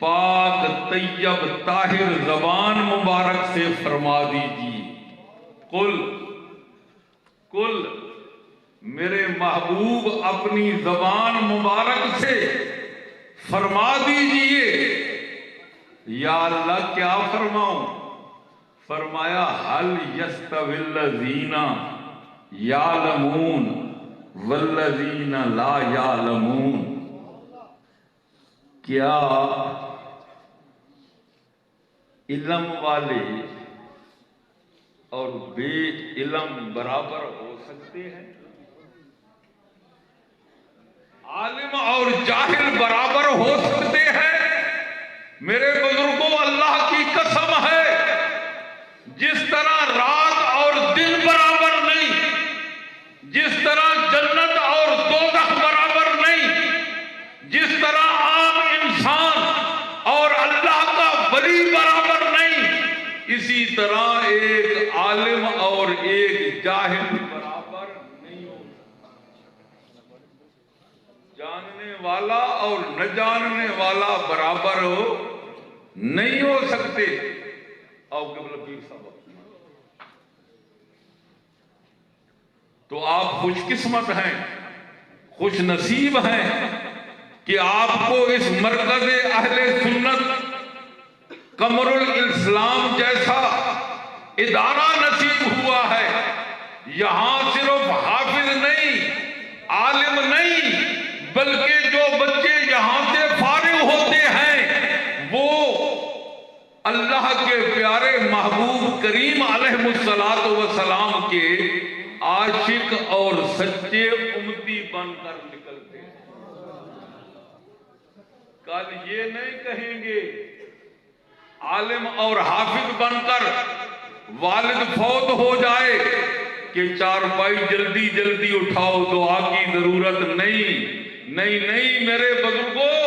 پاک طیب طاہر زبان مبارک سے فرما دیجیے، کل میرے محبوب اپنی زبان مبارک سے فرما دیجیے۔ یا اللہ کیا فرماؤں؟ فرمایا حل یستوی الذین یعلمون والذین لا یعلمون، کیا علم والے اور بے علم برابر ہو سکتے ہیں؟ عالم اور جاہل برابر ہو سکتے ہیں؟ میرے بزرگوں اللہ کی قسم ہے، جس طرح رات اور دن برابر نہیں، جس طرح جنت اور دوزخ برابر نہیں، جس طرح عام انسان اور اللہ کا ولی برابر نہیں، اسی طرح ایک عالم اور ایک جاہل برابر نہیں ہو سکتا۔ جاننے والا اور نہ جاننے والا برابر نہیں ہو سکتے۔ آؤ قبلہ پیر صاحب، تو آپ خوش قسمت ہیں، خوش نصیب ہیں کہ آپ کو اس مرکز اہل سنت قمر الاسلام جیسا ادارہ نصیب ہوا ہے۔ یہاں صرف حافظ نہیں، عالم نہیں، بلکہ جو بچے یہاں سے فارغ ہوتے ہیں وہ اللہ کے پیارے محبوب کریم علیہ الصلوۃ والسلام کے عاشق اور سچے امتی بن کر نکلتے ہیں۔ کل یہ نہیں کہیں گے عالم اور حافظ بن کر والد فوت ہو جائے کہ چارپائی جلدی جلدی اٹھاؤ، دعا کی ضرورت نہیں۔ نہیں میرے بزرگوں،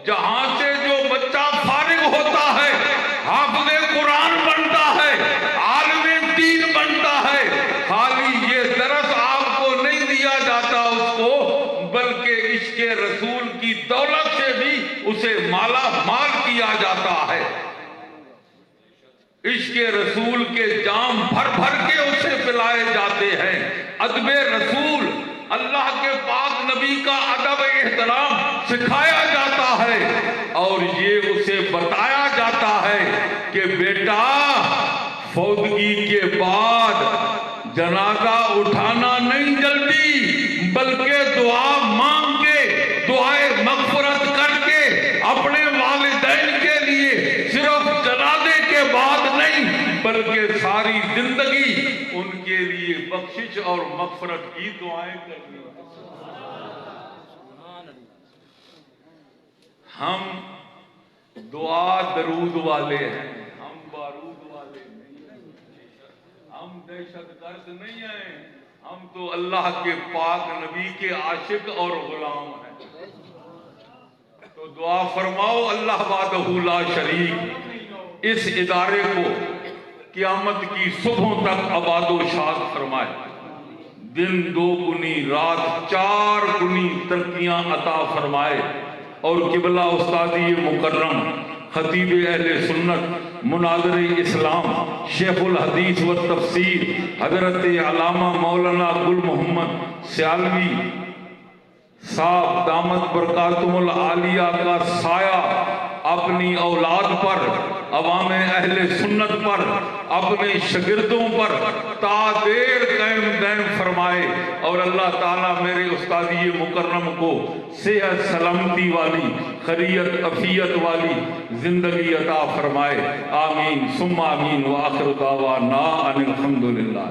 جہاں سے جو بچہ فارغ ہوتا ہے حافظ قرآن بنتا ہے، عالم دین بنتا ہے، خالی یہ درس آپ کو نہیں دیا جاتا اس کو، بلکہ عشق رسول کی دولت سے بھی اسے مالا مال کیا جاتا ہے۔ عشق رسول کے جام بھر بھر کے اسے پلائے جاتے ہیں۔ ادب رسول، اللہ کے پاک نبی کا ادب احترام سکھایا جاتا ہے، اور یہ اسے بتایا جاتا ہے کہ بیٹا فوتگی کے بعد جنازہ اٹھانا نہیں جلدی، بلکہ دعا مانگ کے، دعائے مغفرت کر کے اپنے والدین کے لیے صرف جنازے کے بعد نہیں، بلکہ ساری زندگی ان کے لیے بخشش اور مغفرت کی دعائیں کرنی۔ ہم دعا درود والے ہیں، ہم بارود والے نہیں ہیں، ہم دہشت گرد نہیں ہیں، ہم تو اللہ کے پاک نبی کے عاشق اور غلام ہیں۔ تو دعا فرماؤ اللہ وحدہ لا شریک اس ادارے کو قیامت کی صبحوں تک آباد و شاد فرمائے، دن 2 گنی رات 4 گنی ترقیاں عطا فرمائے، اور قبلہ استادی مکرم خطیب اہل سنت مناظر اسلام شیخ الحدیث و تفسیر حضرت علامہ مولانا گل محمد سیالوی صاحب دامت برکاتہم العالیہ کا سایہ اپنی اولاد پر، عوام اہل سنت پر، اپنے شاگردوں پر تا دیر قائم دائم فرمائے، اور اللہ تعالیٰ میرے استادی مکرم کو صحت سلامتی والی، خیریت عافیت والی زندگی عطا فرمائے۔ آمین ثم آمین، وآخر دعوانا ان الحمدللہ۔